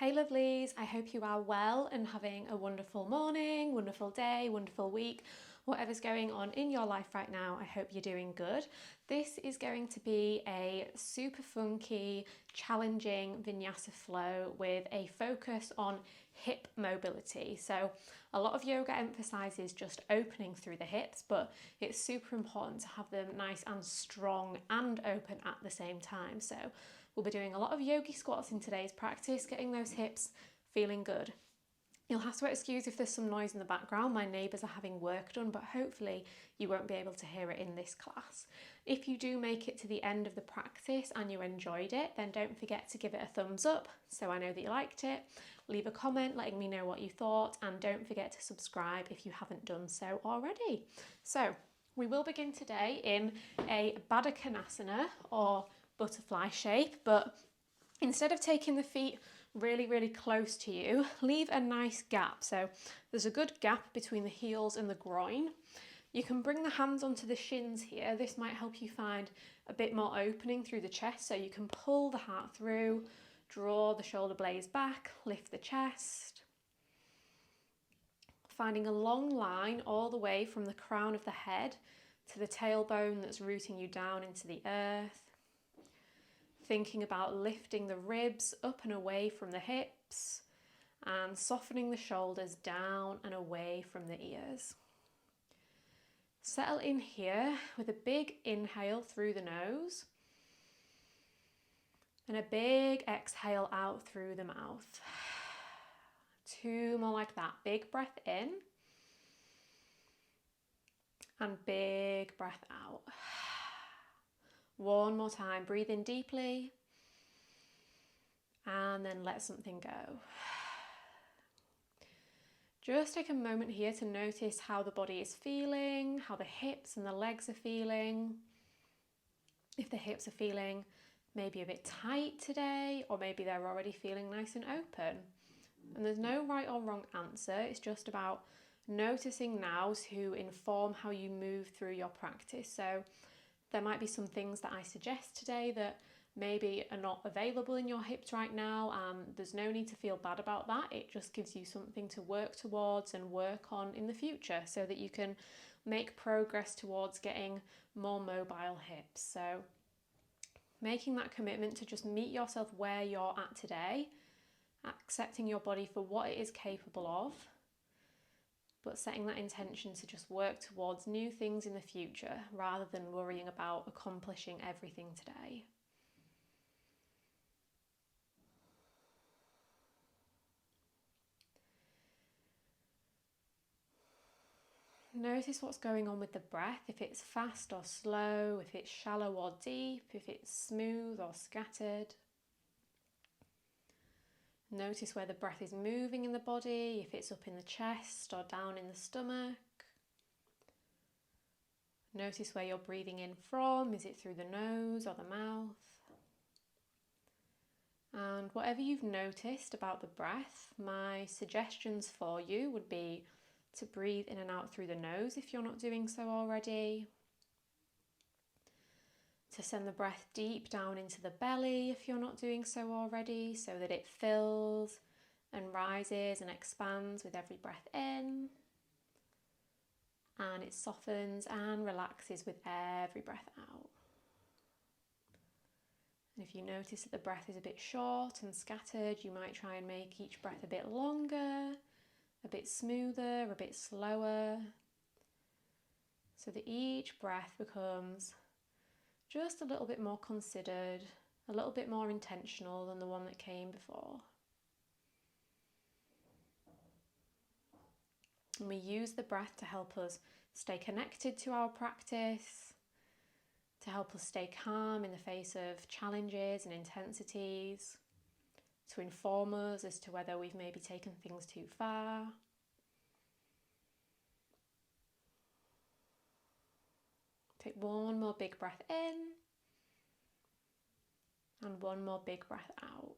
Hey lovelies, I hope you are well and having a wonderful morning, wonderful day, wonderful week, whatever's going on in your life right now. I hope you're doing good. This is going to be a super funky, challenging Vinyasa flow with a focus on hip mobility. So a lot of yoga emphasizes just opening through the hips, but it's super important to have them nice and strong and open at the same time. So we'll be doing a lot of yogi squats in today's practice, getting those hips feeling good. You'll have to excuse if there's some noise in the background. My neighbours are having work done, but hopefully you won't be able to hear it in this class. If you do make it to the end of the practice and you enjoyed it, then don't forget to give it a thumbs up so I know that you liked it. Leave a comment letting me know what you thought, and don't forget to subscribe if you haven't done so already. So we will begin today in a Baddha Konasana, or butterfly shape, but instead of taking the feet really close to you, leave a nice gap. So there's a good gap between the heels and the groin. You can bring the hands onto the shins here. This might help you find a bit more opening through the chest, so you can pull the heart through, draw the shoulder blades back, lift the chest. Finding a long line all the way from the crown of the head to the tailbone that's rooting you down into the earth. Thinking about lifting the ribs up and away from the hips and softening the shoulders down and away from the ears. Settle in here with a big inhale through the nose and a big exhale out through the mouth. 2 more like that. Big breath in and big breath out. 1 more time. Breathe in deeply and then let something go. Just take a moment here to notice how the body is feeling, how the hips and the legs are feeling. If the hips are feeling maybe a bit tight today, or maybe they're already feeling nice and open. And there's no right or wrong answer. It's just about noticing now to inform how you move through your practice. So there might be some things that I suggest today that maybe are not available in your hips right now. There's no need to feel bad about that. It just gives you something to work towards and work on in the future so that you can make progress towards getting more mobile hips. So making that commitment to just meet yourself where you're at today, accepting your body for what it is capable of, but setting that intention to just work towards new things in the future rather than worrying about accomplishing everything today. Notice what's going on with the breath, if it's fast or slow, if it's shallow or deep, if it's smooth or scattered. Notice where the breath is moving in the body, if it's up in the chest or down in the stomach. Notice where you're breathing in from. Is it through the nose or the mouth? And whatever you've noticed about the breath, my suggestions for you would be to breathe in and out through the nose if you're not doing so already. To send the breath deep down into the belly if you're not doing so already, so that it fills and rises and expands with every breath in. And it softens and relaxes with every breath out. And if you notice that the breath is a bit short and scattered, you might try and make each breath a bit longer, a bit smoother, a bit slower, so that each breath becomes just a little bit more considered, a little bit more intentional than the one that came before. And we use the breath to help us stay connected to our practice, to help us stay calm in the face of challenges and intensities, to inform us as to whether we've maybe taken things too far. Take 1 more big breath in and 1 more big breath out.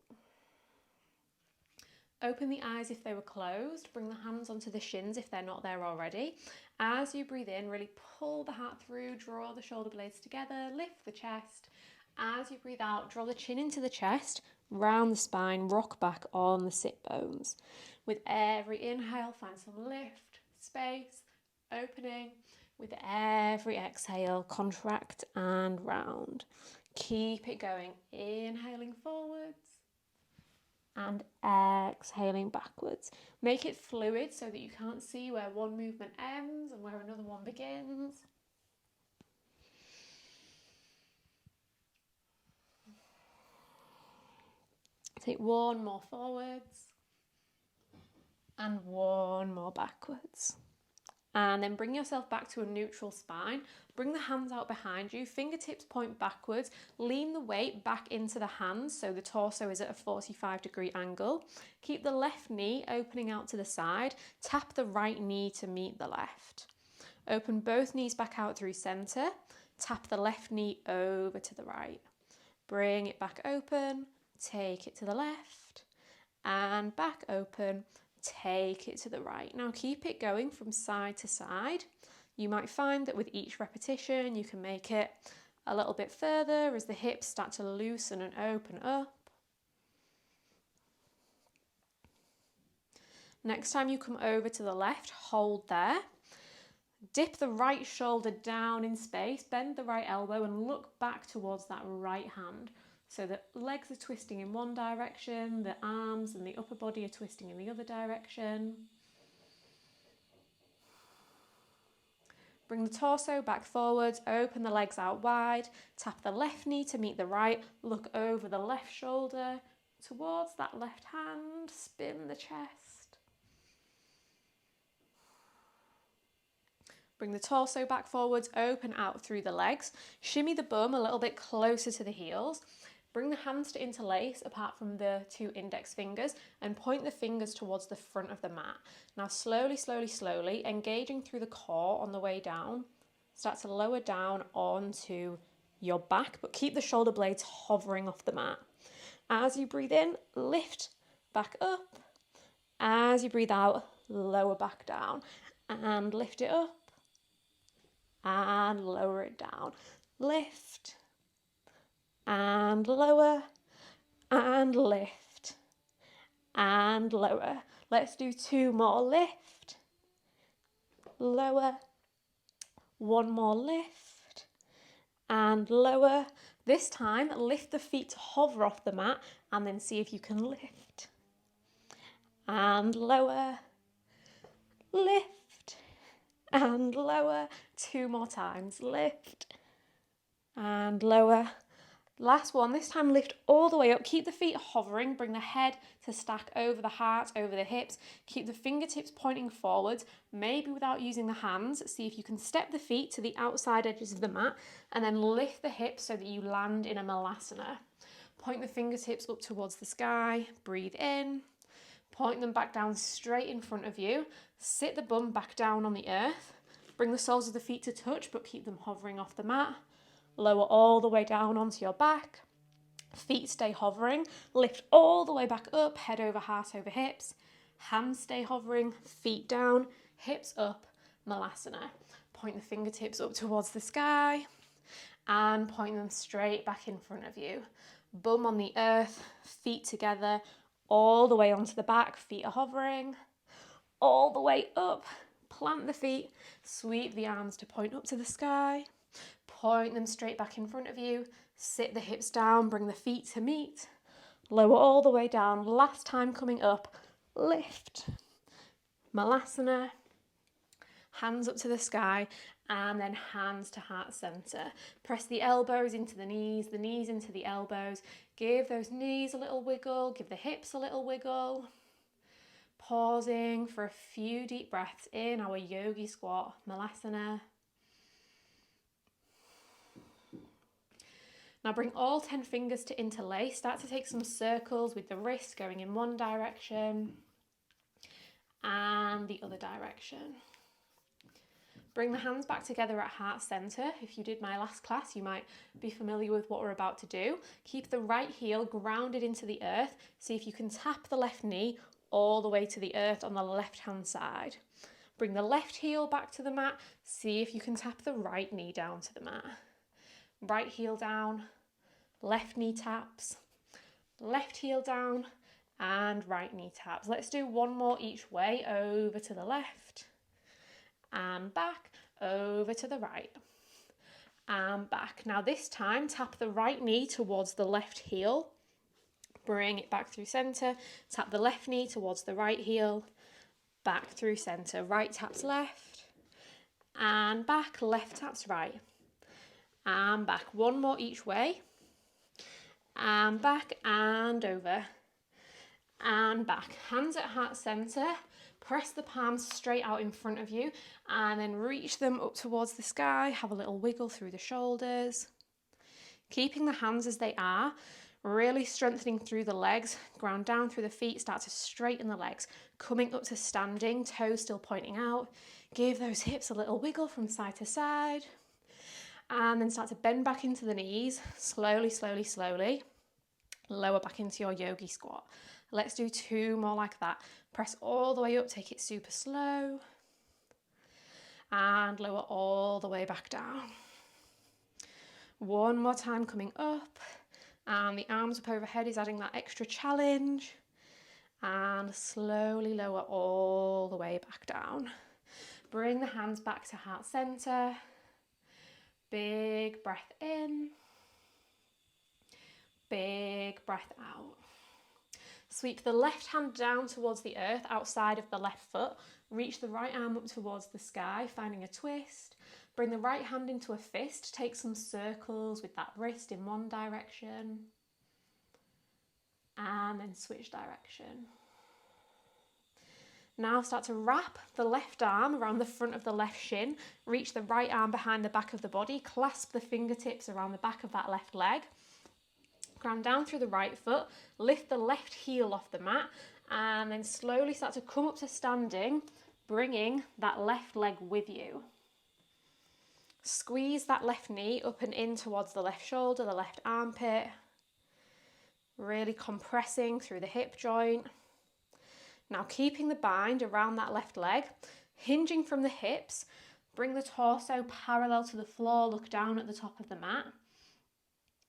Open the eyes if they were closed. Bring the hands onto the shins if they're not there already. As you breathe in, really pull the heart through, draw the shoulder blades together, lift the chest. As you breathe out, draw the chin into the chest, round the spine, rock back on the sit bones. With every inhale, find some lift, space, opening. With every exhale, contract and round. Keep it going. Inhaling forwards and exhaling backwards. Make it fluid so that you can't see where one movement ends and where another one begins. Take one more forwards and one more backwards. And then bring yourself back to a neutral spine. Bring the hands out behind you, fingertips point backwards, lean the weight back into the hands so the torso is at a 45-degree angle. Keep the left knee opening out to the side, tap the right knee to meet the left. Open both knees back out through center, tap the left knee over to the right. Bring it back open, take it to the left, and back open, take it to the right. Now keep it going from side to side. You might find that with each repetition you can make it a little bit further as the hips start to loosen and open up. Next time you come over to the left, hold there. Dip the right shoulder down in space, bend the right elbow and look back towards that right hand. So the legs are twisting in one direction, the arms and the upper body are twisting in the other direction. Bring the torso back forwards, open the legs out wide, tap the left knee to meet the right, look over the left shoulder towards that left hand, spin the chest. Bring the torso back forwards, open out through the legs, shimmy the bum a little bit closer to the heels. Bring the hands to interlace apart from the two index fingers and point the fingers towards the front of the mat. Now slowly, slowly, slowly, engaging through the core on the way down, start to lower down onto your back, but keep the shoulder blades hovering off the mat. As you breathe in, lift back up. As you breathe out, lower back down and lift it up and lower it down. Lift and lower and lift and lower. Let's do two more. Lift, lower, one more lift and lower. This time lift the feet to hover off the mat and then see if you can lift and lower, lift and lower. Two more times. Lift and lower. Last one, this time lift all the way up, keep the feet hovering, bring the head to stack over the heart, over the hips, keep the fingertips pointing forwards, maybe without using the hands. See if you can step the feet to the outside edges of the mat and then lift the hips so that you land in a malasana. Point the fingertips up towards the sky, breathe in, point them back down straight in front of you, sit the bum back down on the earth, bring the soles of the feet to touch but keep them hovering off the mat. Lower all the way down onto your back, feet stay hovering, lift all the way back up, head over heart over hips, hands stay hovering, feet down, hips up, malasana. Point the fingertips up towards the sky and point them straight back in front of you. Bum on the earth, feet together, all the way onto the back, feet are hovering, all the way up, plant the feet, sweep the arms to point up to the sky. Point them straight back in front of you, sit the hips down, bring the feet to meet, lower all the way down, last time coming up, lift, malasana, hands up to the sky, and then hands to heart center. Press the elbows into the knees into the elbows, give those knees a little wiggle, give the hips a little wiggle. Pausing for a few deep breaths in our yogi squat, malasana. Now bring all 10 fingers to interlace. Start to take some circles with the wrist going in one direction and the other direction. Bring the hands back together at heart center. If you did my last class, you might be familiar with what we're about to do. Keep the right heel grounded into the earth. See if you can tap the left knee all the way to the earth on the left-hand side. Bring the left heel back to the mat. See if you can tap the right knee down to the mat. Right heel down, left knee taps, left heel down, and right knee taps. Let's do one more each way, over to the left, and back, over to the right, and back. Now this time, tap the right knee towards the left heel, bring it back through center, tap the left knee towards the right heel, back through center, right taps left, and back, left taps right, and back. One more each way, and back, and over, and back. Hands at heart center, press the palms straight out in front of you, and then reach them up towards the sky. Have a little wiggle through the shoulders. Keeping the hands as they are, really strengthening through the legs, ground down through the feet, start to straighten the legs, coming up to standing, toes still pointing out. Give those hips a little wiggle from side to side, and then start to bend back into the knees, slowly, slowly, slowly. Lower back into your yogi squat. Let's do 2 more like that. Press all the way up, take it super slow, and lower all the way back down. One more time, coming up, and the arms up overhead is adding that extra challenge, and slowly lower all the way back down. Bring the hands back to heart center. Big breath in, big breath out. Sweep the left hand down towards the earth outside of the left foot. Reach the right arm up towards the sky, finding a twist. Bring the right hand into a fist. Take some circles with that wrist in one direction. And then switch direction. Now start to wrap the left arm around the front of the left shin. Reach the right arm behind the back of the body. Clasp the fingertips around the back of that left leg. Ground down through the right foot. Lift the left heel off the mat. And then slowly start to come up to standing, bringing that left leg with you. Squeeze that left knee up and in towards the left shoulder, the left armpit. Really compressing through the hip joint. Now keeping the bind around that left leg, hinging from the hips, bring the torso parallel to the floor, look down at the top of the mat.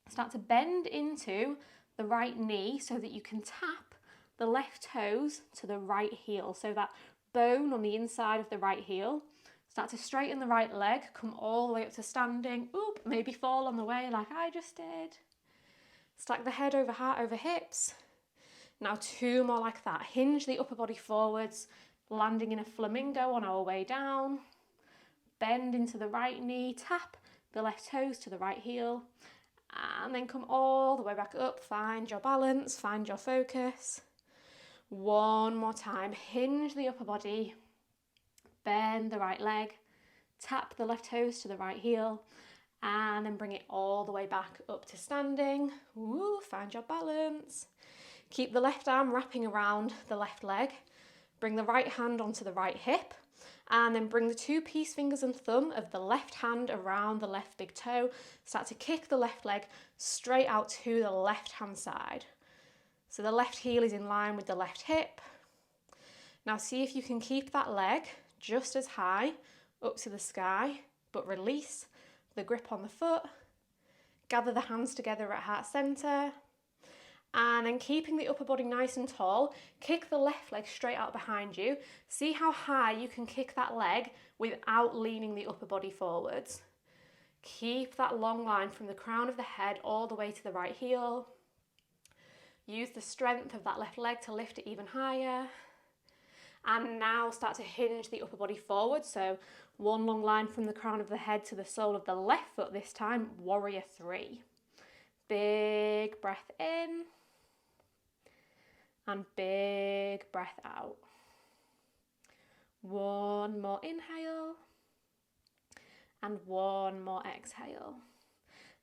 Start to bend into the right knee so that you can tap the left toes to the right heel. So that bone on the inside of the right heel. Start to straighten the right leg, come all the way up to standing. Oop, maybe fall on the way like I just did. Stack the head over heart over hips. Now 2 more like that. Hinge the upper body forwards, landing in a flamingo on our way down. Bend into the right knee, tap the left toes to the right heel, and then come all the way back up. Find your balance, find your focus. 1 more time. Hinge the upper body, bend the right leg, tap the left toes to the right heel, and then bring it all the way back up to standing. Woo, find your balance. Keep the left arm wrapping around the left leg. Bring the right hand onto the right hip, and then bring the 2 peace fingers and thumb of the left hand around the left big toe. Start to kick the left leg straight out to the left hand side. So the left heel is in line with the left hip. Now see if you can keep that leg just as high up to the sky, but release the grip on the foot. Gather the hands together at heart center. And then keeping the upper body nice and tall, kick the left leg straight out behind you. See how high you can kick that leg without leaning the upper body forwards. Keep that long line from the crown of the head all the way to the right heel. Use the strength of that left leg to lift it even higher. And now start to hinge the upper body forward. So 1 long line from the crown of the head to the sole of the left foot this time, warrior 3. Big breath in. And big breath out. 1 more inhale. And 1 more exhale.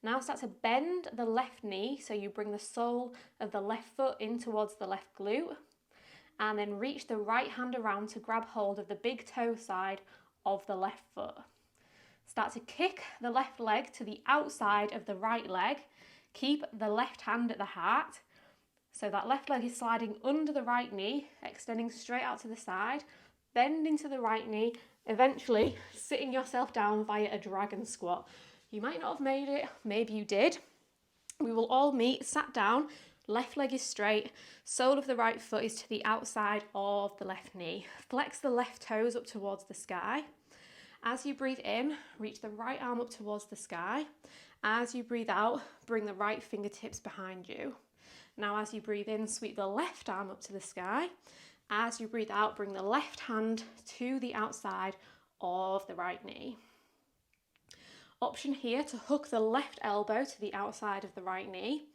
Now start to bend the left knee so you bring the sole of the left foot in towards the left glute. And then reach the right hand around to grab hold of the big toe side of the left foot. Start to kick the left leg to the outside of the right leg. Keep the left hand at the heart. So that left leg is sliding under the right knee, extending straight out to the side. Bend into the right knee, eventually sitting yourself down via a dragon squat. You might not have made it, maybe you did. We will all meet sat down, Left leg is straight, sole of the right foot is to the outside of the left knee. Flex the left toes up towards the sky. As you breathe in, reach the right arm up towards the sky. As you breathe out, bring the right fingertips behind you. Now as you breathe in, sweep the left arm up to the sky. As you breathe out, bring the left hand to the outside of the right knee. Option here to hook the left elbow to the outside of the right knee,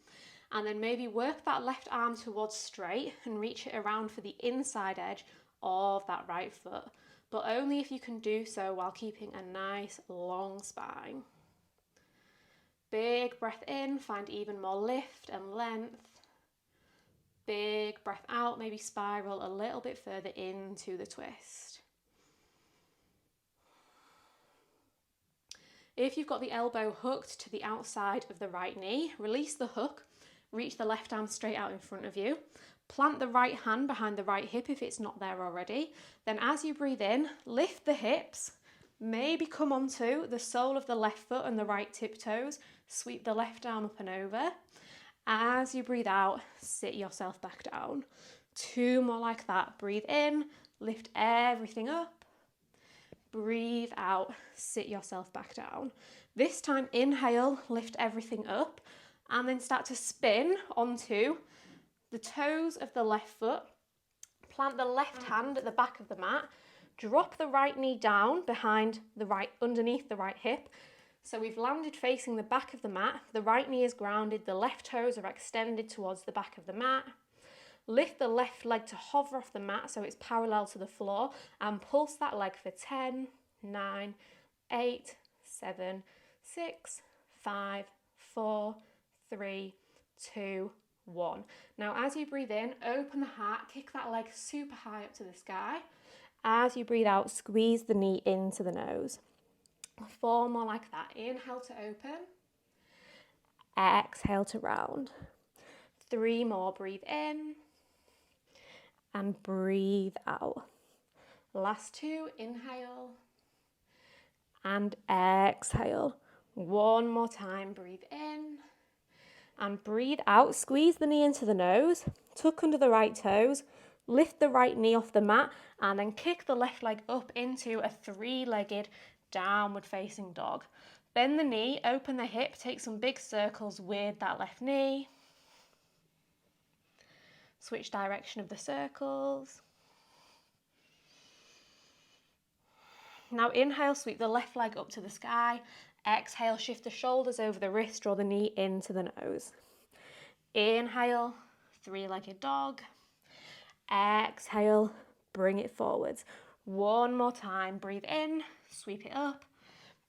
and then maybe work that left arm towards straight and reach it around for the inside edge of that right foot, but only if you can do so while keeping a nice long spine. Big breath in, find even more lift and length. Big breath out, maybe spiral a little bit further into the twist. If you've got the elbow hooked to the outside of the right knee, release the hook, reach the left arm straight out in front of you, plant the right hand behind the right hip if it's not there already. Then as you breathe in, lift the hips, maybe come onto the sole of the left foot and the right tiptoes, sweep the left arm up and over. As you breathe out, sit yourself back down. 2 more like that. Breathe in, lift everything up. Breathe out, sit yourself back down. This time, inhale, lift everything up, and then start to spin onto the toes of the left foot. Plant the left hand at the back of the mat. Drop the right knee down underneath the right hip. So we've landed facing the back of the mat. The right knee is grounded, the left toes are extended towards the back of the mat. Lift the left leg to hover off the mat so it's parallel to the floor, and pulse that leg for 10, 9, 8, 7, 6, 5, 4, 3, 2, 1. Now as you breathe in, open the heart, kick that leg super high up to the sky. As you breathe out, squeeze the knee into the nose. 4 more like that. Inhale to open. Exhale to round. 3 more. Breathe in. And breathe out. Last 2. Inhale. And exhale. 1 more time. Breathe in. And breathe out. Squeeze the knee into the nose. Tuck under the right toes. Lift the right knee off the mat. And then kick the left leg up into a 3-legged downward facing dog. Bend the knee, open the hip, take some big circles with that left knee. Switch direction of the circles. Now inhale, sweep the left leg up to the sky. Exhale, shift the shoulders over the wrist, draw the knee into the nose. Inhale, 3-legged dog. Exhale, bring it forwards. 1 more time, breathe in, sweep it up.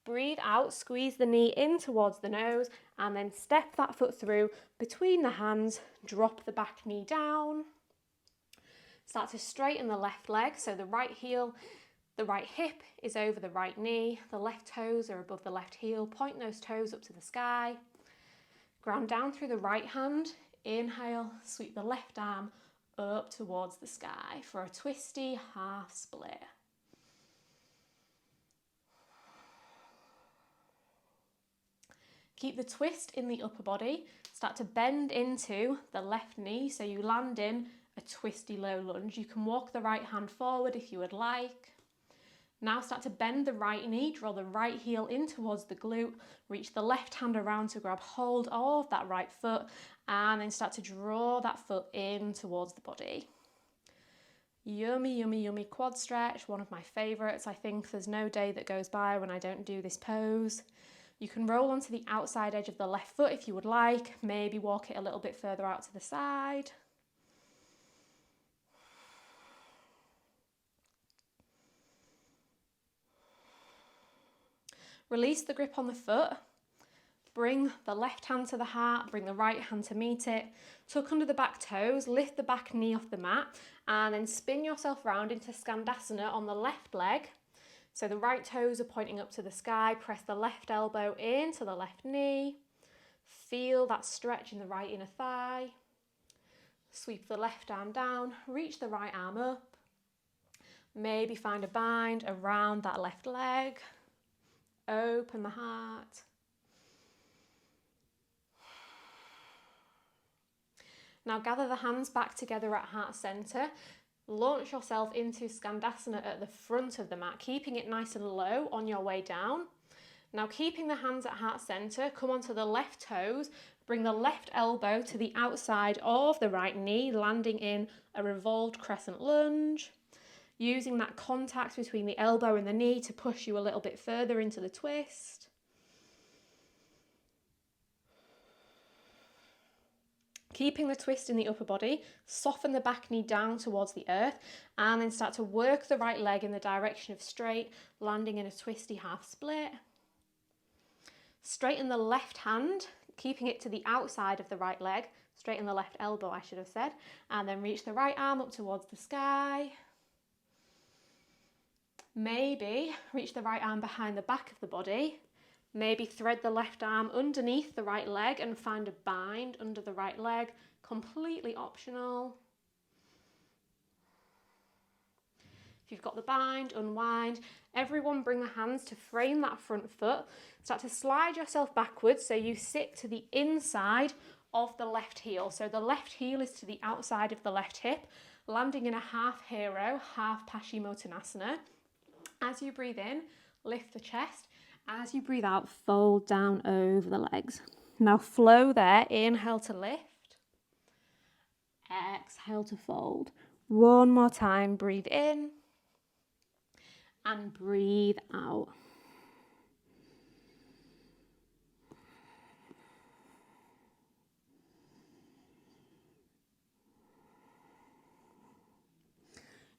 Breathe out, squeeze the knee in towards the nose, and then step that foot through between the hands, drop the back knee down. Start to straighten the left leg, so the right hip is over the right knee, the left toes are above the left heel, point those toes up to the sky. Ground down through the right hand, inhale, sweep the left arm up towards the sky for a twisty half split. Keep the twist in the upper body. Start to bend into the left knee so you land in a twisty low lunge. You can walk the right hand forward if you would like. Now start to bend the right knee, draw the right heel in towards the glute, reach the left hand around to grab hold of that right foot, and then start to draw that foot in towards the body. Yummy, yummy, yummy quad stretch, one of my favourites. I think there's no day that goes by when I don't do this pose. You can roll onto the outside edge of the left foot if you would like, maybe walk it a little bit further out to the side. Release the grip on the foot. Bring the left hand to the heart, bring the right hand to meet it. Tuck under the back toes, lift the back knee off the mat, and then spin yourself round into Skandasana on the left leg. So the right toes are pointing up to the sky. Press the left elbow into the left knee. Feel that stretch in the right inner thigh. Sweep the left arm down, reach the right arm up. Maybe find a bind around that left leg. Open the heart. Now gather the hands back together at heart center. Launch yourself into Skandasana at the front of the mat, keeping it nice and low on your way down. Now keeping the hands at heart center, come onto the left toes, bring the left elbow to the outside of the right knee, landing in a revolved crescent lunge. Using that contact between the elbow and the knee to push you a little bit further into the twist. Keeping the twist in the upper body, soften the back knee down towards the earth and then start to work the right leg in the direction of straight, landing in a twisty half split. Straighten the left hand, keeping it to the outside of the right leg, straighten the left elbow I should have said, and then reach the right arm up towards the sky. Maybe reach the right arm behind the back of the body. Maybe thread the left arm underneath the right leg and find a bind under the right leg, completely optional. If you've got the bind, unwind. Everyone bring the hands to frame that front foot. Start to slide yourself backwards so you sit to the inside of the left heel. So the left heel is to the outside of the left hip, landing in a half hero, half Paschimottanasana. As you breathe in, lift the chest. As you breathe out, fold down over the legs. Now flow there, inhale to lift, exhale to fold. One more time, breathe in and breathe out.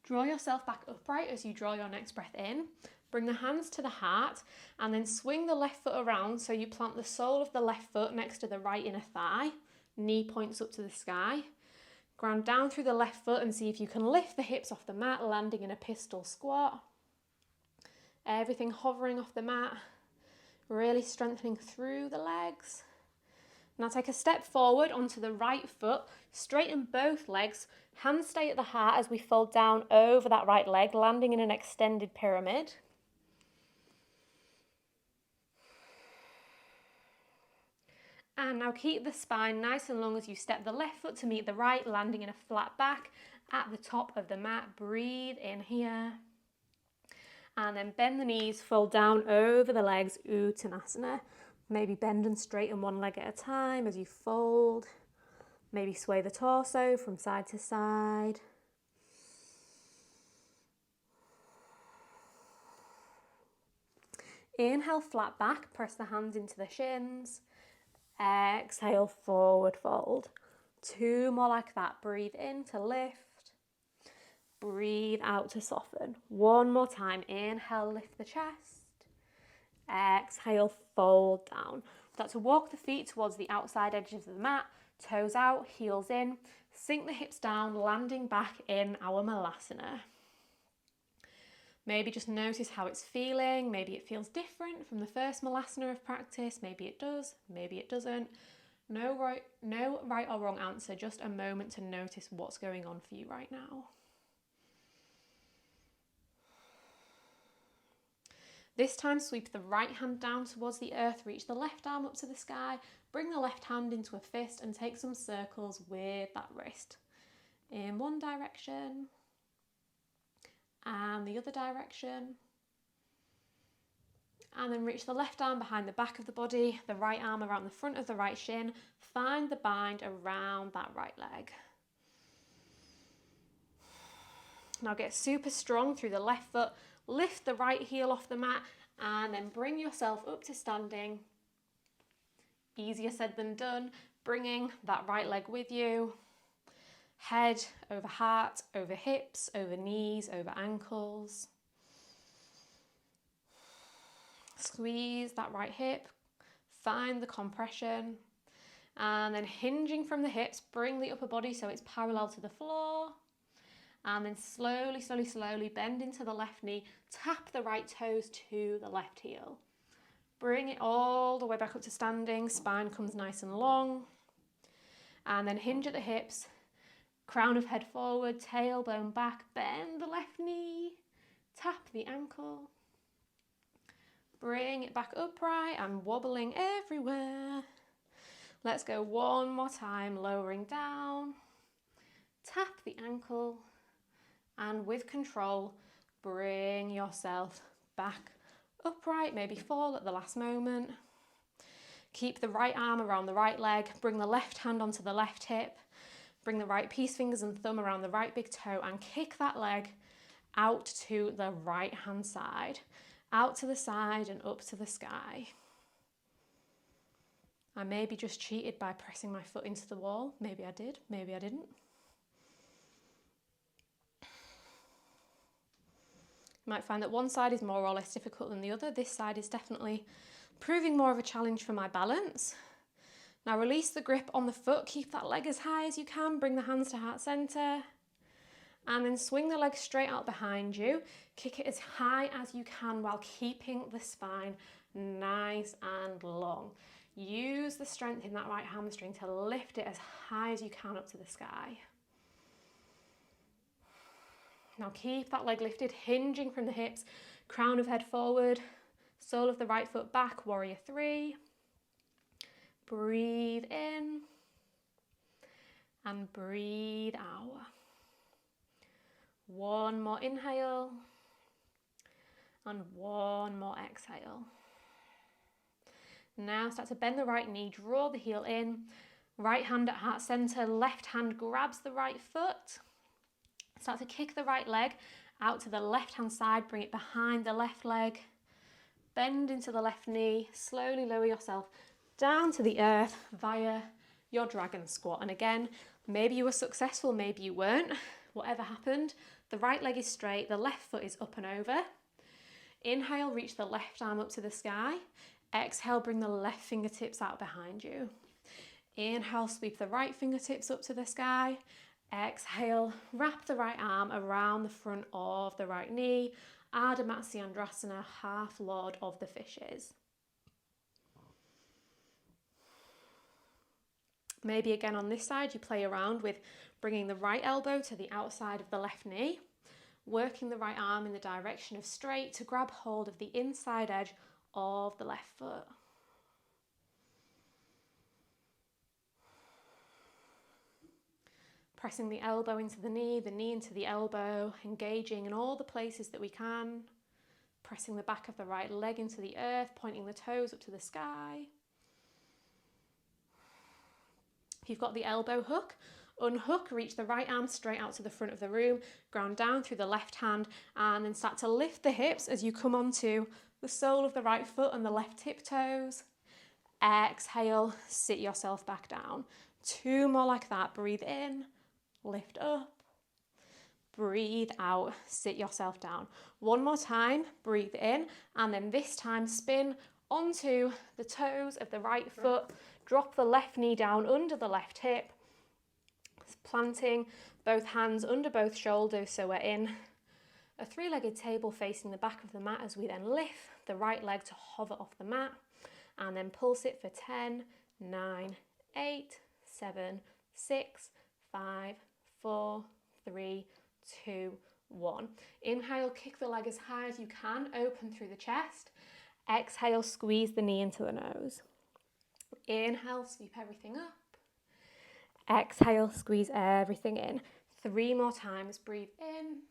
Draw yourself back upright as you draw your next breath in. Bring the hands to the heart and then swing the left foot around so you plant the sole of the left foot next to the right inner thigh. Knee points up to the sky. Ground down through the left foot and see if you can lift the hips off the mat, landing in a pistol squat. Everything hovering off the mat, really strengthening through the legs. Now take a step forward onto the right foot, straighten both legs, hands stay at the heart as we fold down over that right leg, landing in an extended pyramid. And now keep the spine nice and long as you step the left foot to meet the right, landing in a flat back at the top of the mat. Breathe in here. And then bend the knees, fold down over the legs, Uttanasana. Maybe bend and straighten one leg at a time as you fold. Maybe sway the torso from side to side. Inhale, flat back, press the hands into the shins. Exhale, forward fold. Two more like that. Breathe in to lift. Breathe out to soften. One more time. Inhale, lift the chest. Exhale, fold down. Start to walk the feet towards the outside edges of the mat. Toes out, heels in. Sink the hips down, landing back in our Malasana. Maybe just notice how it's feeling. Maybe it feels different from the first Malasana of practice. Maybe it does, maybe it doesn't. No right or wrong answer, just a moment to notice what's going on for you right now. This time, sweep the right hand down towards the earth, reach the left arm up to the sky, bring the left hand into a fist and take some circles with that wrist. In one direction, and the other direction. And then reach the left arm behind the back of the body, the right arm around the front of the right shin. Find the bind around that right leg. Now get super strong through the left foot. Lift the right heel off the mat and then bring yourself up to standing. Easier said than done. Bringing that right leg with you. Head over heart, over hips, over knees, over ankles. Squeeze that right hip. Find the compression. And then hinging from the hips, bring the upper body so it's parallel to the floor. And then slowly, slowly, slowly bend into the left knee. Tap the right toes to the left heel. Bring it all the way back up to standing. Spine comes nice and long. And then hinge at the hips. Crown of head forward, tailbone back. Bend the left knee. Tap the ankle. Bring it back upright and wobbling everywhere. Let's go one more time, lowering down. Tap the ankle, and with control, bring yourself back upright, maybe fall at the last moment. Keep the right arm around the right leg, bring the left hand onto the left hip, bring the right peace fingers and thumb around the right big toe and kick that leg out to the right hand side, out to the side and up to the sky. I maybe just cheated by pressing my foot into the wall. Maybe I did, maybe I didn't. You might find that one side is more or less difficult than the other. This side is definitely proving more of a challenge for my balance. Now release the grip on the foot, keep that leg as high as you can, bring the hands to heart center, and then swing the leg straight out behind you. Kick it as high as you can while keeping the spine nice and long. Use the strength in that right hamstring to lift it as high as you can up to the sky. Now keep that leg lifted, hinging from the hips, crown of head forward, sole of the right foot back, warrior three. Breathe in and breathe out. One more inhale and one more exhale. Now start to bend the right knee, draw the heel in, right hand at heart center, left hand grabs the right foot. Start to kick the right leg out to the left hand side, bring it behind the left leg, bend into the left knee, slowly lower yourself down to the earth via your dragon squat. And again, maybe you were successful, maybe you weren't. Whatever happened, the right leg is straight, the left foot is up and over. Inhale, reach the left arm up to the sky. Exhale, bring the left fingertips out behind you. Inhale, sweep the right fingertips up to the sky. Exhale, wrap the right arm around the front of the right knee. Ardha Matsyendrasana, half Lord of the Fishes. Maybe again on this side, you play around with bringing the right elbow to the outside of the left knee, working the right arm in the direction of straight to grab hold of the inside edge of the left foot. Pressing the elbow into the knee into the elbow, engaging in all the places that we can. Pressing the back of the right leg into the earth, pointing the toes up to the sky. If you've got the elbow hook, unhook, reach the right arm straight out to the front of the room, ground down through the left hand, and then start to lift the hips as you come onto the sole of the right foot and the left tip toes. Exhale, sit yourself back down. Two more like that. Breathe in, lift up. Breathe out, sit yourself down. One more time, breathe in, and then this time spin onto the toes of the right foot. Drop the left knee down under the left hip, planting both hands under both shoulders so we're in a three-legged table facing the back of the mat as we then lift the right leg to hover off the mat and then pulse it for 10, 9, 8, 7, 6, 5, 4, 3, 2, 1. Inhale, kick the leg as high as you can, open through the chest. Exhale, squeeze the knee into the nose. Inhale, sweep everything up. Exhale, squeeze everything in. 3 more times. Breathe in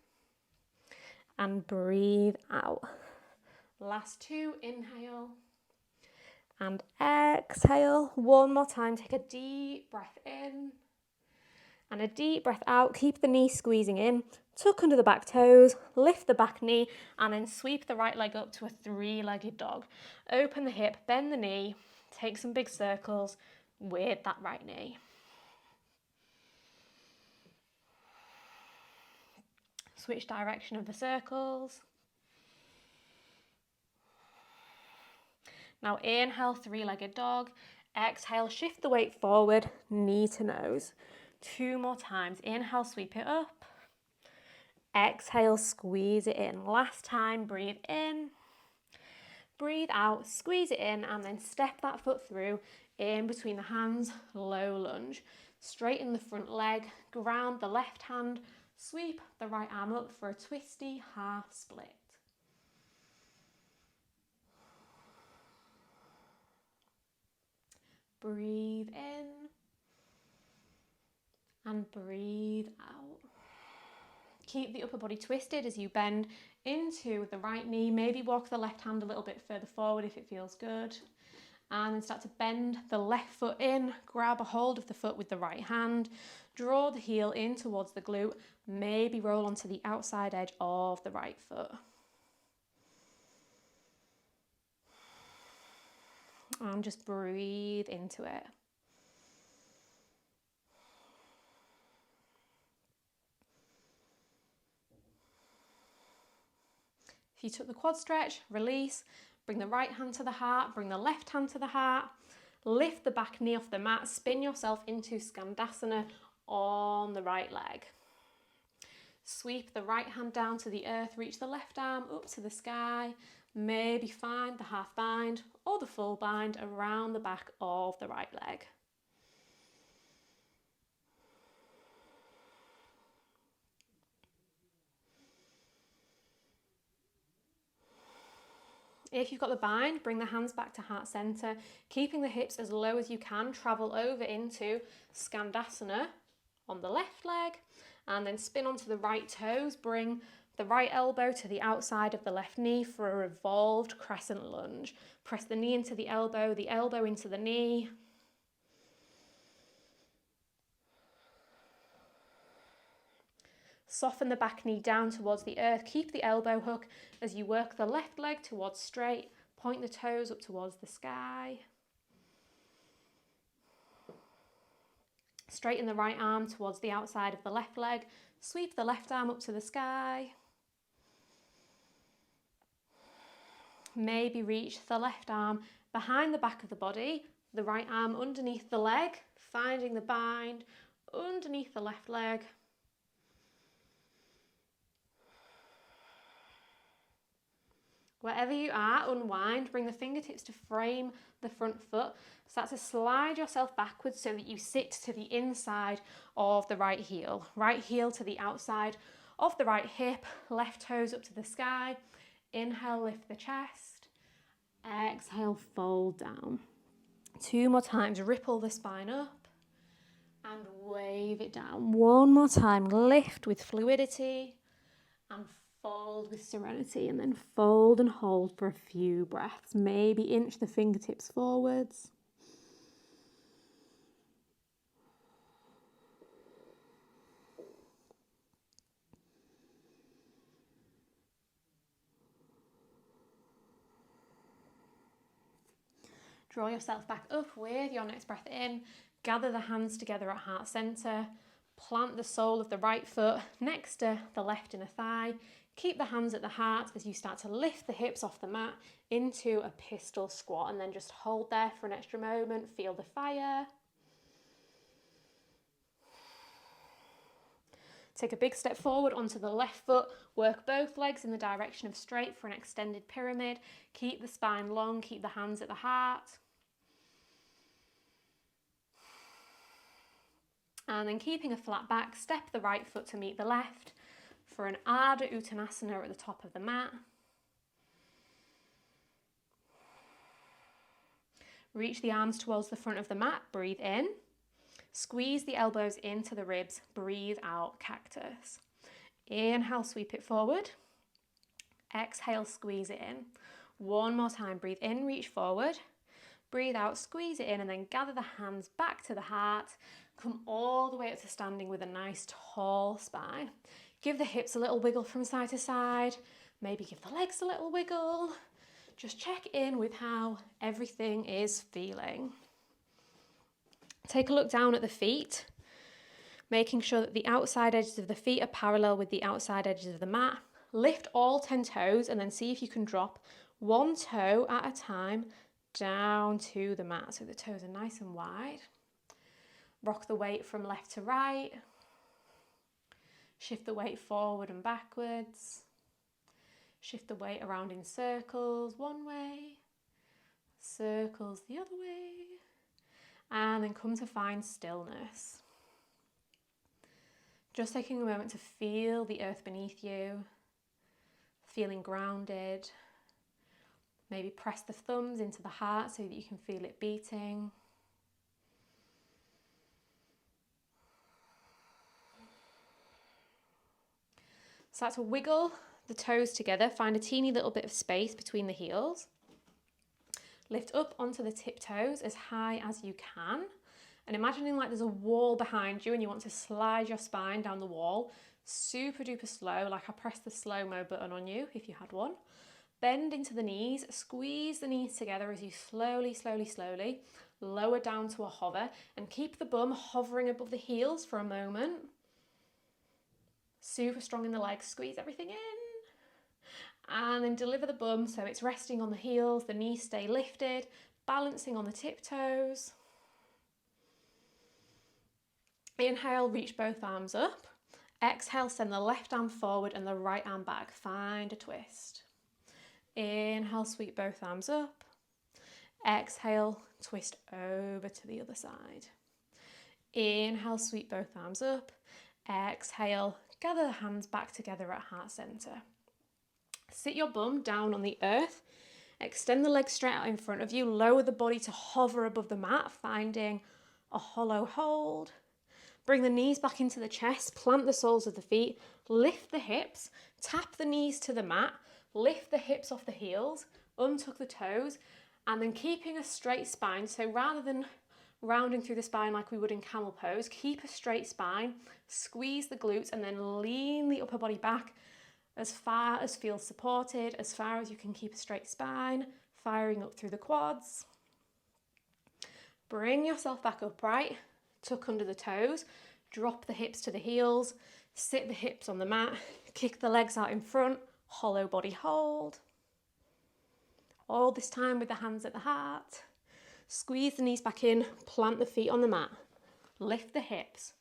and breathe out. Last 2, inhale and exhale. 1 more time. Take a deep breath in and a deep breath out. Keep the knee squeezing in. Tuck under the back toes, lift the back knee, and then sweep the right leg up to a 3-legged dog. Open the hip, bend the knee, take some big circles with that right knee. Switch direction of the circles. Now inhale, 3-legged dog. Exhale, shift the weight forward, knee to nose. 2 more times. Inhale, sweep it up. Exhale, squeeze it in. Last time, breathe in. Breathe out, squeeze it in, and then step that foot through in between the hands, low lunge. Straighten the front leg, ground the left hand, sweep the right arm up for a twisty half split. Breathe in and breathe out. Keep the upper body twisted as you bend into the right knee. Maybe walk the left hand a little bit further forward if it feels good. And then start to bend the left foot in. Grab a hold of the foot with the right hand. Draw the heel in towards the glute. Maybe roll onto the outside edge of the right foot. And just breathe into it. If you took the quad stretch, release, bring the right hand to the heart, bring the left hand to the heart, lift the back knee off the mat, spin yourself into Skandasana on the right leg. Sweep the right hand down to the earth, reach the left arm up to the sky, maybe find the half bind or the full bind around the back of the right leg. If you've got the bind, bring the hands back to heart center, keeping the hips as low as you can. Travel over into Skandasana on the left leg, and then spin onto the right toes. Bring the right elbow to the outside of the left knee for a revolved crescent lunge. Press the knee into the elbow into the knee. Soften the back knee down towards the earth. Keep the elbow hook as you work the left leg towards straight. Point the toes up towards the sky. Straighten the right arm towards the outside of the left leg. Sweep the left arm up to the sky. Maybe reach the left arm behind the back of the body, the right arm underneath the leg, finding the bind underneath the left leg. Wherever you are, unwind, bring the fingertips to frame the front foot. Start to slide yourself backwards so that you sit to the inside of the right heel. Right heel to the outside of the right hip, left toes up to the sky. Inhale, lift the chest. Exhale, fold down. 2 more times, ripple the spine up and wave it down. 1 more time, lift with fluidity and fold with serenity, and then fold and hold for a few breaths. Maybe inch the fingertips forwards. Draw yourself back up with your next breath in. Gather the hands together at heart center. Plant the sole of the right foot next to the left inner thigh. Keep the hands at the heart as you start to lift the hips off the mat into a pistol squat, and then just hold there for an extra moment. Feel the fire. Take a big step forward onto the left foot. Work both legs in the direction of straight for an extended pyramid. Keep the spine long, keep the hands at the heart. And then keeping a flat back, step the right foot to meet the left for an Ardha Uttanasana at the top of the mat. Reach the arms towards the front of the mat, breathe in. Squeeze the elbows into the ribs, breathe out, cactus. Inhale, sweep it forward. Exhale, squeeze it in. 1 more time, breathe in, reach forward. Breathe out, squeeze it in, and then gather the hands back to the heart. Come all the way up to standing with a nice tall spine. Give the hips a little wiggle from side to side. Maybe give the legs a little wiggle. Just check in with how everything is feeling. Take a look down at the feet, making sure that the outside edges of the feet are parallel with the outside edges of the mat. Lift all 10 toes and then see if you can drop 1 toe at a time down to the mat so the toes are nice and wide. Rock the weight from left to right. Shift the weight forward and backwards. Shift the weight around in circles one way, circles the other way, and then come to find stillness. Just taking a moment to feel the earth beneath you, feeling grounded. Maybe press the thumbs into the heart so that you can feel it beating. Start to wiggle the toes together, find a teeny little bit of space between the heels. Lift up onto the tiptoes as high as you can. And imagining like there's a wall behind you and you want to slide your spine down the wall. Super duper slow, like I pressed the slow-mo button on you if you had one. Bend into the knees, squeeze the knees together as you slowly, slowly, slowly lower down to a hover and keep the bum hovering above the heels for a moment. Super strong in the legs, squeeze everything in. And then deliver the bum so it's resting on the heels, the knees stay lifted, balancing on the tiptoes. Inhale, reach both arms up. Exhale, send the left arm forward and the right arm back. Find a twist. Inhale, sweep both arms up. Exhale, twist over to the other side. Inhale, sweep both arms up. Exhale, gather the hands back together at heart center. Sit your bum down on the earth. Extend the legs straight out in front of you. Lower the body to hover above the mat, finding a hollow hold. Bring the knees back into the chest. Plant the soles of the feet. Lift the hips. Tap the knees to the mat. Lift the hips off the heels. Untuck the toes. And then keeping a straight spine. So rather than rounding through the spine like we would in camel pose, keep a straight spine. Squeeze the glutes and then lean the upper body back as far as feels supported, as far as you can keep a straight spine, firing up through the quads. Bring yourself back upright, tuck under the toes, drop the hips to the heels, sit the hips on the mat, kick the legs out in front, hollow body hold. All this time with the hands at the heart. Squeeze the knees back in, plant the feet on the mat, lift the hips,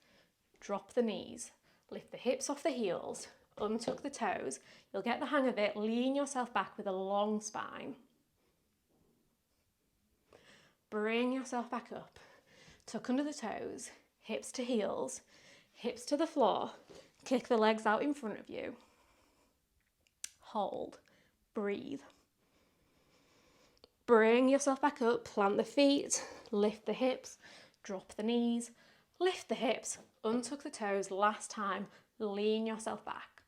drop the knees, lift the hips off the heels, untuck the toes. You'll get the hang of it. Lean yourself back with a long spine. Bring yourself back up. Tuck under the toes, hips to heels, hips to the floor. Kick the legs out in front of you. Hold. Breathe. Bring yourself back up. Plant the feet. Lift the hips. Drop the knees. Lift the hips. Untuck the toes. Last time. Lean yourself back.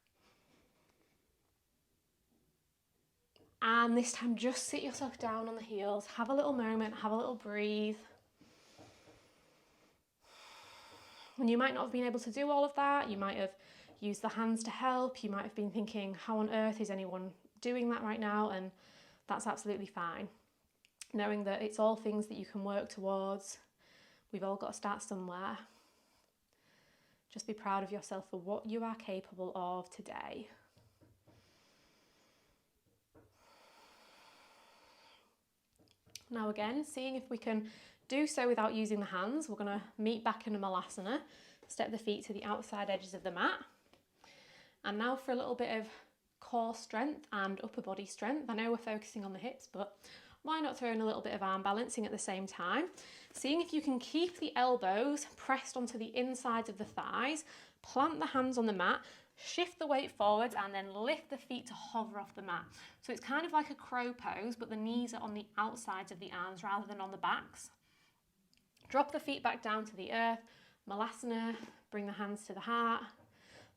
And this time, just sit yourself down on the heels. Have a little moment, have a little breathe. And you might not have been able to do all of that. You might have used the hands to help. You might have been thinking, how on earth is anyone doing that right now? And that's absolutely fine. Knowing that it's all things that you can work towards. We've all got to start somewhere. Just be proud of yourself for what you are capable of today. Now again, seeing if we can do so without using the hands, we're going to meet back in a malasana, step the feet to the outside edges of the mat. And now for a little bit of core strength and upper body strength. I know we're focusing on the hips, but why not throw in a little bit of arm balancing at the same time? Seeing if you can keep the elbows pressed onto the insides of the thighs, plant the hands on the mat, shift the weight forwards and then lift the feet to hover off the mat. So it's kind of like a crow pose, but the knees are on the outsides of the arms rather than on the backs. Drop the feet back down to the earth, malasana, bring the hands to the heart,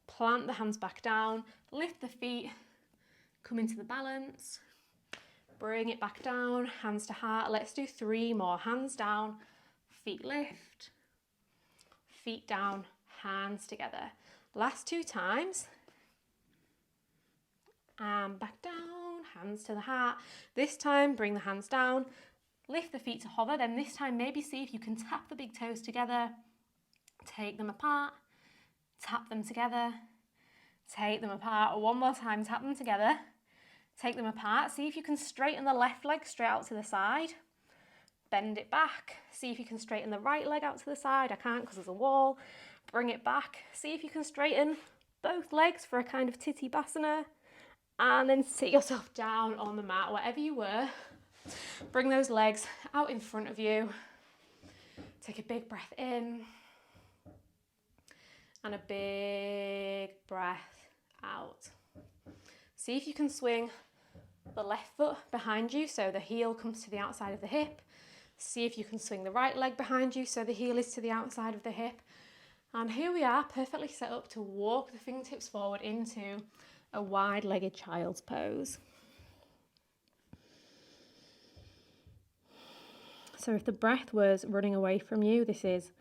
plant the hands back down, lift the feet, come into the balance, bring it back down, hands to heart. Let's do 3 more. Hands down, feet lift, feet down, hands together. Last 2 times. And back down, hands to the heart. This time, bring the hands down, lift the feet to hover. Then this time, maybe see if you can tap the big toes together, take them apart, tap them together, take them apart. 1 more time, tap them together, take them apart. See if you can straighten the left leg straight out to the side. Bend it back. See if you can straighten the right leg out to the side. I can't because there's a wall. Bring it back. See if you can straighten both legs for a kind of titibhasana. And then sit yourself down on the mat, wherever you were. Bring those legs out in front of you. Take a big breath in. And a big breath out. See if you can swing the left foot behind you so the heel comes to the outside of the hip. See if you can swing the right leg behind you so the heel is to the outside of the hip. And here we are, perfectly set up to walk the fingertips forward into a wide-legged child's pose. So if the breath was running away from you, this is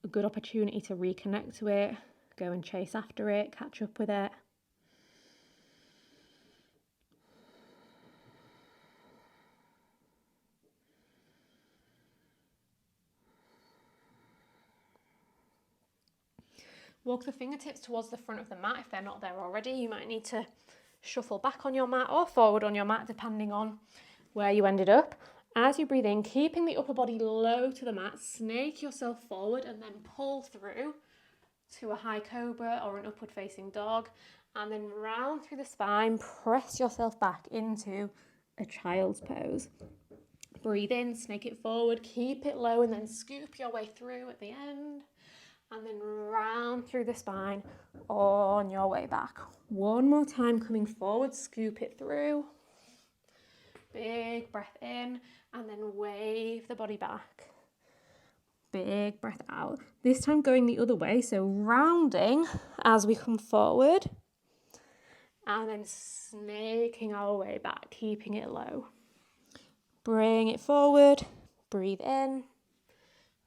a good opportunity to reconnect to it, go and chase after it, catch up with it. Walk the fingertips towards the front of the mat if they're not there already. You might need to shuffle back on your mat or forward on your mat depending on where you ended up. As you breathe in, keeping the upper body low to the mat, snake yourself forward and then pull through to a high cobra or an upward facing dog, and then round through the spine, press yourself back into a child's pose. Breathe in, snake it forward, keep it low, and then scoop your way through at the end. And then round through the spine on your way back. One more time, coming forward, scoop it through. Big breath in, and then wave the body back. Big breath out. This time going the other way, so rounding as we come forward. And then snaking our way back, keeping it low. Bring it forward, breathe in,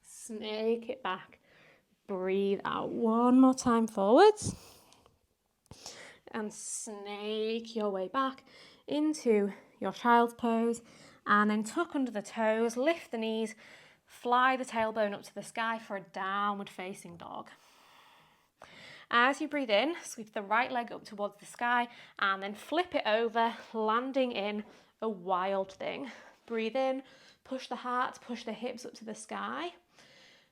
snake it back. Breathe out. One more time forwards. And snake your way back into your child's pose. And then tuck under the toes, lift the knees, fly the tailbone up to the sky for a downward facing dog. As you breathe in, sweep the right leg up towards the sky and then flip it over, landing in a wild thing. Breathe in, push the heart, push the hips up to the sky.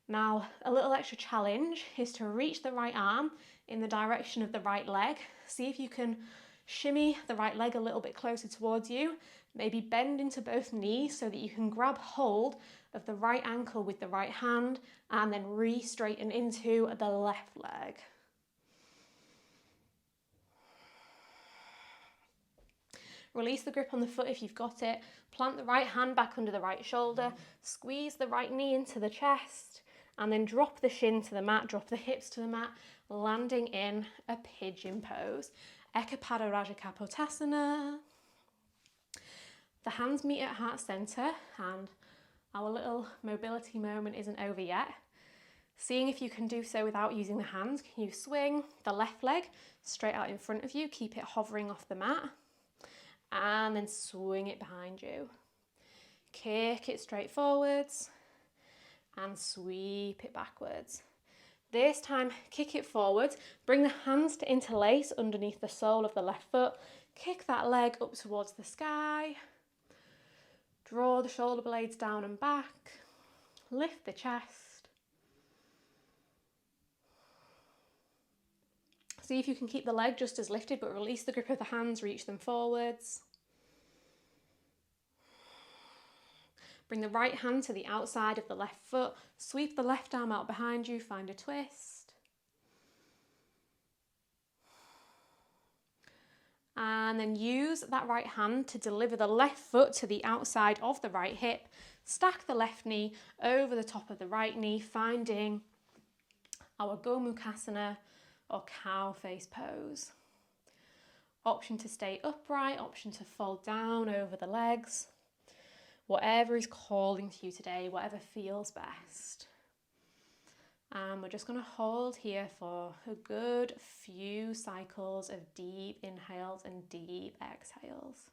Now, a little extra challenge is to reach the right arm in the direction of the right leg. See if you can shimmy the right leg a little bit closer towards you. Maybe bend into both knees so that you can grab hold of the right ankle with the right hand and then re-straighten into the left leg. Release the grip on the foot if you've got it. Plant the right hand back under the right shoulder. Squeeze the right knee into the chest. And then drop the shin to the mat, drop the hips to the mat, landing in a pigeon pose. Ekapada Raja Kapotasana. The hands meet at heart center, and our little mobility moment isn't over yet. Seeing if you can do so without using the hands, can you swing the left leg straight out in front of you, keep it hovering off the mat, and then swing it behind you. Kick it straight forwards, and sweep it backwards. This time, kick it forwards, bring the hands to interlace underneath the sole of the left foot, kick that leg up towards the sky, draw the shoulder blades down and back, lift the chest. See if you can keep the leg just as lifted, but release the grip of the hands, reach them forwards. Bring the right hand to the outside of the left foot, sweep the left arm out behind you, find a twist. And then use that right hand to deliver the left foot to the outside of the right hip. Stack the left knee over the top of the right knee, finding our Gomukhasana or cow face pose. Option to stay upright, option to fold down over the legs. Whatever is calling to you today, whatever feels best. And we're just going to hold here for a good few cycles of deep inhales and deep exhales.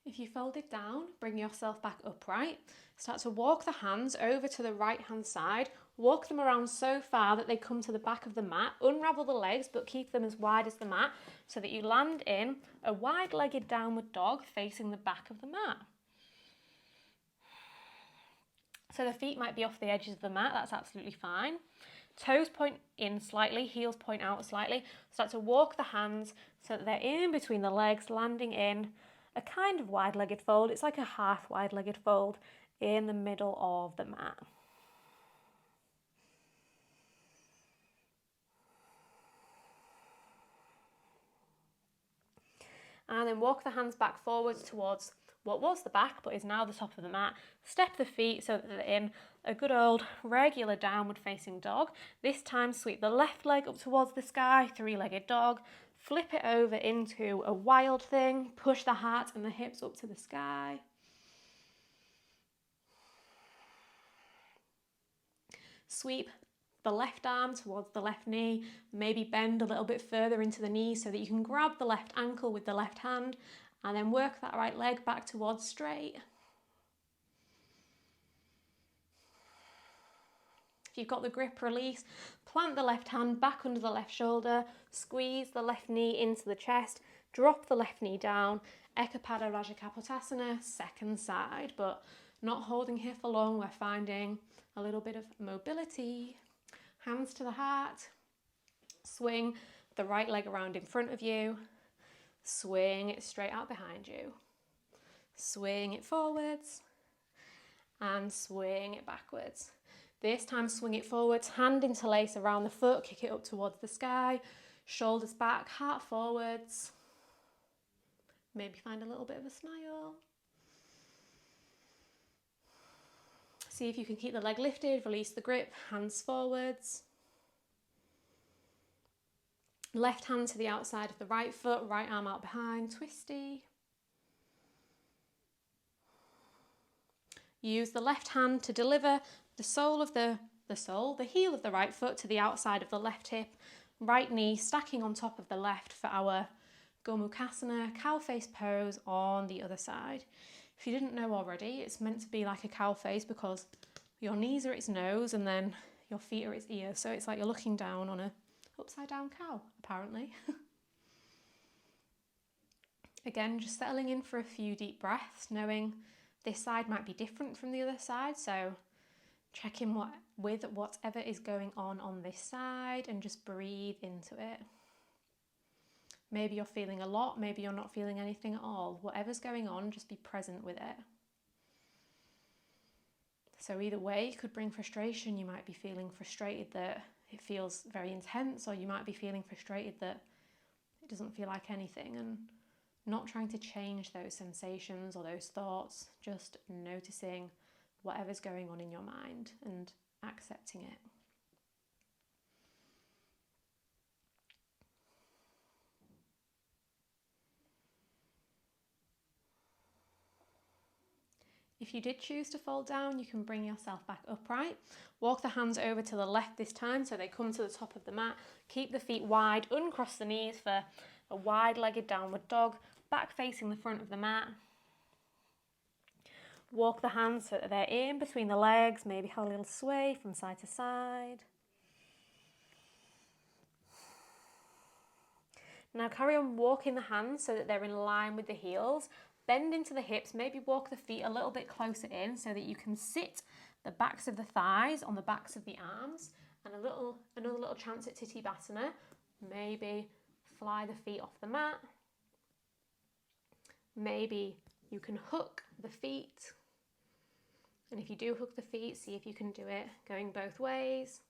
If you fold it down, bring yourself back upright. Start to walk the hands over to the right hand side. Walk them around so far that they come to the back of the mat. Unravel the legs, but keep them as wide as the mat so that you land in a wide-legged downward dog facing the back of the mat. So the feet might be off the edges of the mat, that's absolutely fine. Toes point in slightly, heels point out slightly. Start to walk the hands so that they're in between the legs, landing in a kind of wide-legged fold. It's like a half wide-legged fold in the middle of the mat. And then walk the hands back forwards towards what was the back but is now the top of the mat. Step the feet so that they're in a good old regular downward facing dog. This time sweep the left leg up towards the sky, three-legged dog. Flip it over into a wild thing. Push the heart and the hips up to the sky. Sweep the left arm towards the left knee, maybe bend a little bit further into the knee so that you can grab the left ankle with the left hand and then work that right leg back towards straight. If you've got the grip, release, plant the left hand back under the left shoulder, squeeze the left knee into the chest, drop the left knee down, Ekapada Rajakapotasana, second side, but not holding here for long. We're finding a little bit of mobility. Hands to the heart, swing the right leg around in front of you, swing it straight out behind you, swing it forwards and swing it backwards. This time swing it forwards, hand interlace around the foot, kick it up towards the sky, shoulders back, heart forwards, maybe find a little bit of a smile. See if you can keep the leg lifted, release the grip, hands forwards. Left hand to the outside of the right foot, right arm out behind, twisty. Use the left hand to deliver the heel of the right foot to the outside of the left hip, right knee stacking on top of the left for our Gomukhasana, cow face pose on the other side. If you didn't know already, it's meant to be like a cow face because your knees are its nose and then your feet are its ears. So it's like you're looking down on a upside down cow, apparently. Again, just settling in for a few deep breaths, knowing this side might be different from the other side. So check in with whatever is going on this side and just breathe into it. Maybe you're feeling a lot, maybe you're not feeling anything at all. Whatever's going on, just be present with it. So either way, it could bring frustration. You might be feeling frustrated that it feels very intense, or you might be feeling frustrated that it doesn't feel like anything, and not trying to change those sensations or those thoughts, just noticing whatever's going on in your mind and accepting it. If you did choose to fall down, you can bring yourself back upright. Walk the hands over to the left this time so they come to the top of the mat. Keep the feet wide, uncross the knees for a wide-legged downward dog, back facing the front of the mat. Walk the hands so that they're in between the legs, maybe have a little sway from side to side. Now carry on walking the hands so that they're in line with the heels. Bend into the hips, maybe walk the feet a little bit closer in so that you can sit the backs of the thighs on the backs of the arms, and another little chance at Titibasana. Maybe fly the feet off the mat. Maybe you can hook the feet. And if you do hook the feet, see if you can do it going both ways.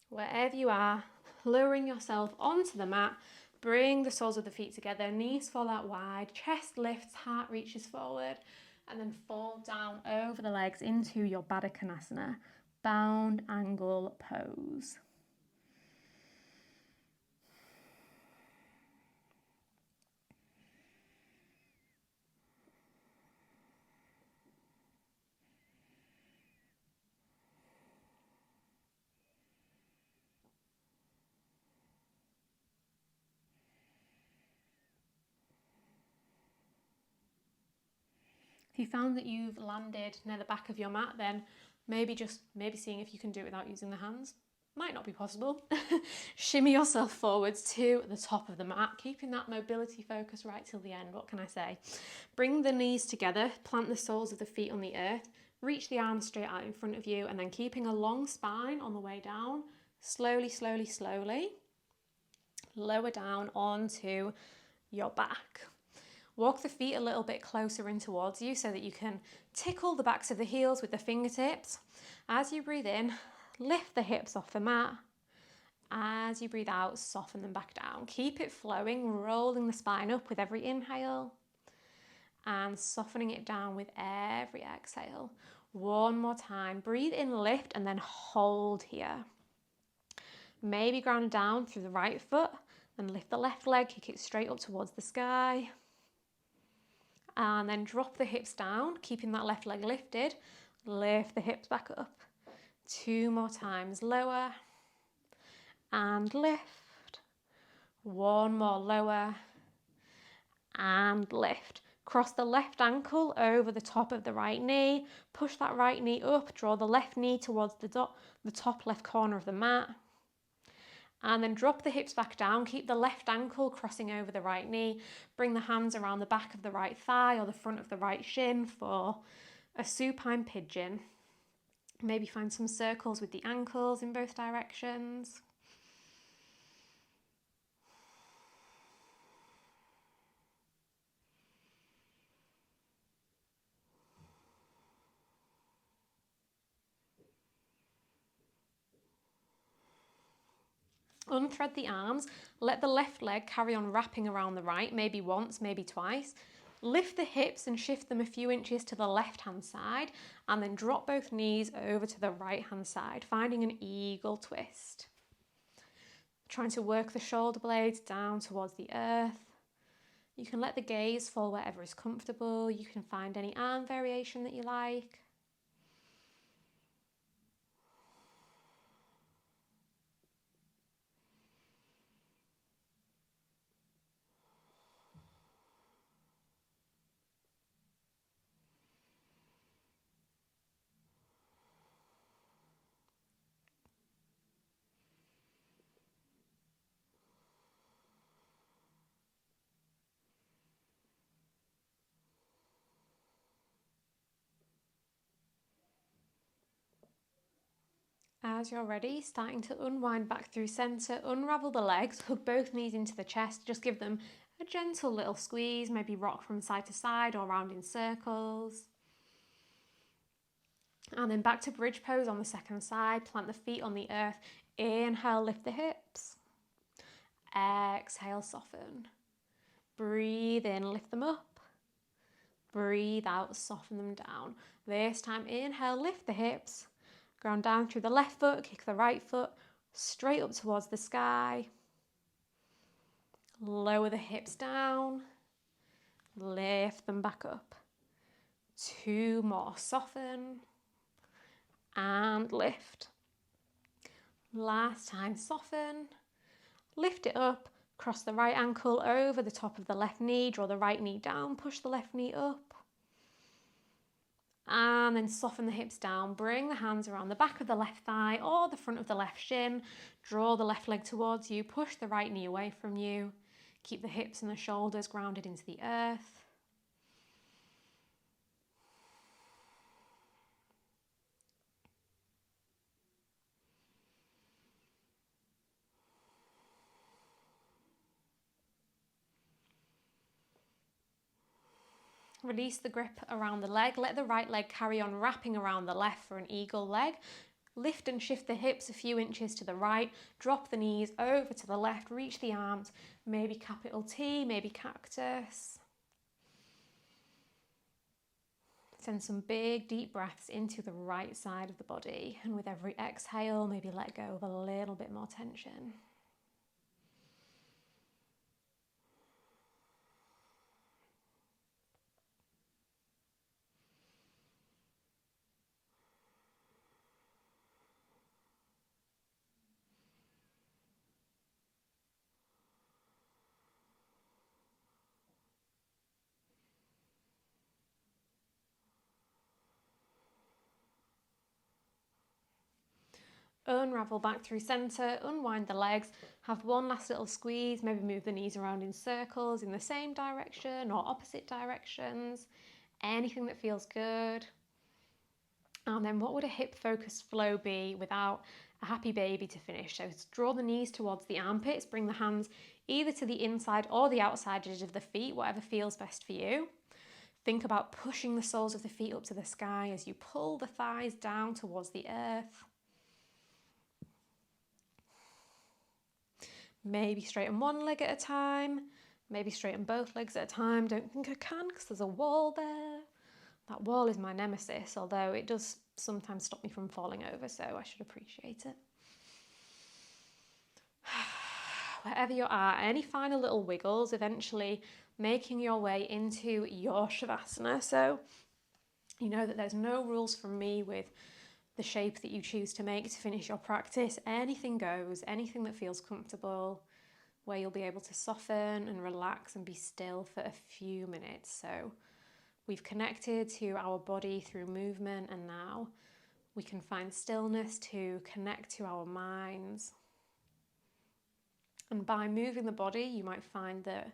Wherever you are, lowering yourself onto the mat, bring the soles of the feet together, knees fall out wide, chest lifts, heart reaches forward, and then fall down over the legs into your Baddha Konasana, bound angle pose. If you found that you've landed near the back of your mat, then maybe seeing if you can do it without using the hands. Might not be possible. Shimmy yourself forwards to the top of the mat, keeping that mobility focus right till the end. What can I say? Bring the knees together, plant the soles of the feet on the earth, Reach the arms straight out in front of you, and then keeping a long spine on the way down, slowly, slowly, slowly, lower down onto your back. Walk the feet a little bit closer in towards you so that you can tickle the backs of the heels with the fingertips. As you breathe in, lift the hips off the mat. As you breathe out, soften them back down. Keep it flowing, rolling the spine up with every inhale and softening it down with every exhale. One more time. Breathe in, lift, and then hold here. Maybe ground down through the right foot and lift the left leg, kick it straight up towards the sky. And then drop the hips down, keeping that left leg lifted. Lift the hips back up. 2 more times. Lower and lift. 1 more, lower and lift. Cross the left ankle over the top of the right knee. Push that right knee up. Draw the left knee towards the top left corner of the mat. And then drop the hips back down. Keep the left ankle crossing over the right knee. Bring the hands around the back of the right thigh or the front of the right shin for a supine pigeon. Maybe find some circles with the ankles in both directions. Unthread the arms, let the left leg carry on wrapping around the right, maybe once, maybe twice. Lift the hips and shift them a few inches to the left-hand side, and then drop both knees over to the right-hand side, finding an eagle twist. Trying to work the shoulder blades down towards the earth. You can let the gaze fall wherever is comfortable. You can find any arm variation that you like. As you're ready, starting to unwind back through centre, unravel the legs, hug both knees into the chest, just give them a gentle little squeeze, maybe rock from side to side or round in circles. And then back to bridge pose on the second side, plant the feet on the earth, inhale, lift the hips, exhale, soften. Breathe in, lift them up, breathe out, soften them down. This time, inhale, lift the hips, ground down through the left foot, kick the right foot straight up towards the sky. Lower the hips down, lift them back up. 2 more, soften and lift. Last time, soften, lift it up, cross the right ankle over the top of the left knee, draw the right knee down, push the left knee up. And then soften the hips down, bring the hands around the back of the left thigh or the front of the left shin, draw the left leg towards you, push the right knee away from you, keep the hips and the shoulders grounded into the earth. Release the grip around the leg. Let the right leg carry on wrapping around the left for an eagle leg. Lift and shift the hips a few inches to the right. Drop the knees over to the left. Reach the arms. Maybe capital T, maybe cactus. Send some big deep breaths into the right side of the body. And with every exhale, maybe let go of a little bit more tension. Unravel back through centre, unwind the legs, have one last little squeeze, maybe move the knees around in circles in the same direction or opposite directions, anything that feels good. And then what would a hip focused flow be without a happy baby to finish? So draw the knees towards the armpits, bring the hands either to the inside or the outside edge of the feet, whatever feels best for you. Think about pushing the soles of the feet up to the sky as you pull the thighs down towards the earth. Maybe straighten one leg at a time, maybe straighten both legs at a time. Don't think I can because there's a wall there. That wall is my nemesis, although it does sometimes stop me from falling over, so I should appreciate it. Wherever you are, any final little wiggles, eventually making your way into your Shavasana. So you know that there's no rules from me with the shape that you choose to make to finish your practice. Anything goes, anything that feels comfortable, where you'll be able to soften and relax and be still for a few minutes. So we've connected to our body through movement, and now we can find stillness to connect to our minds. And by moving the body, you might find that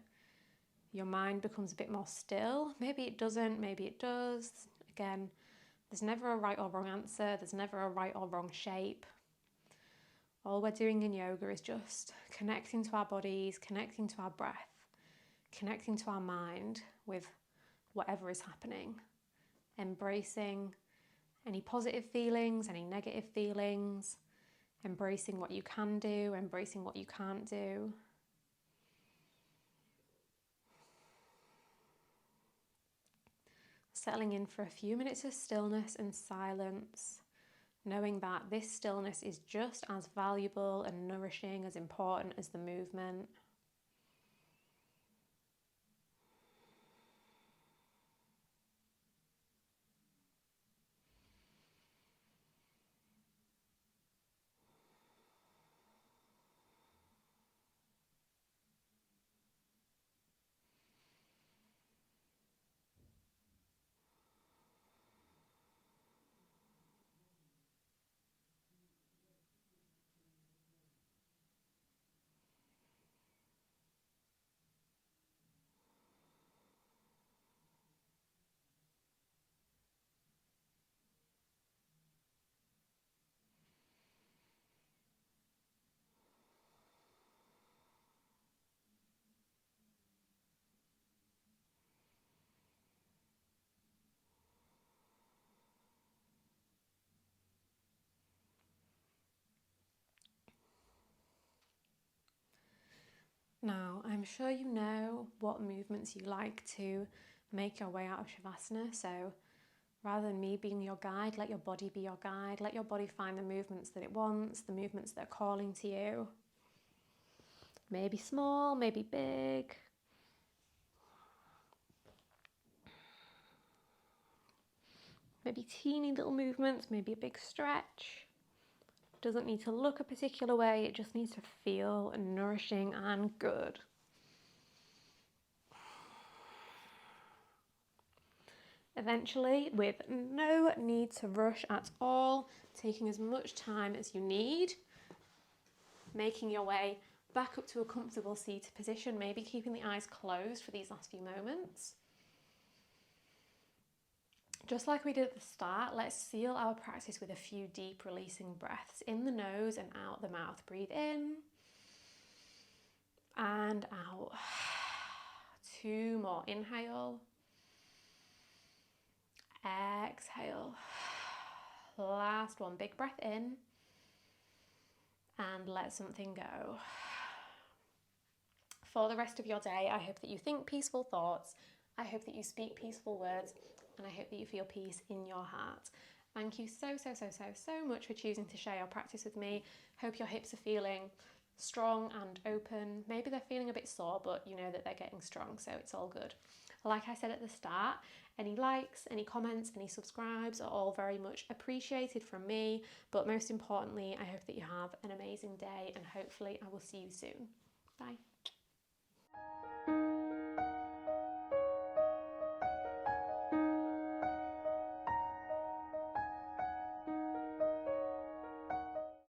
your mind becomes a bit more still. Maybe it doesn't, maybe it does. Again, there's never a right or wrong answer. There's never a right or wrong shape. All we're doing in yoga is just connecting to our bodies, connecting to our breath, connecting to our mind with whatever is happening. Embracing any positive feelings, any negative feelings, embracing what you can do, embracing what you can't do. Settling in for a few minutes of stillness and silence, knowing that this stillness is just as valuable and nourishing, as important as the movement. Now, I'm sure you know what movements you like to make your way out of Shavasana, so rather than me being your guide, let your body be your guide. Let your body find the movements that it wants, the movements that are calling to you. Maybe small, maybe big. Maybe teeny little movements, maybe a big stretch. Doesn't need to look a particular way, it just needs to feel nourishing and good. Eventually, with no need to rush at all, taking as much time as you need, making your way back up to a comfortable seated position, maybe keeping the eyes closed for these last few moments. Just like we did at the start, let's seal our practice with a few deep releasing breaths in the nose and out the mouth. Breathe in and out. 2 more. Inhale. Exhale. Last one. Big breath in and let something go. For the rest of your day, I hope that you think peaceful thoughts. I hope that you speak peaceful words. And I hope that you feel peace in your heart. Thank you so much for choosing to share your practice with me. Hope your hips are feeling strong and open. Maybe they're feeling a bit sore, but you know that they're getting strong, so it's all good. Like I said at the start, any likes, any comments, any subscribes are all very much appreciated from me. But most importantly, I hope that you have an amazing day, and hopefully I will see you soon. Bye.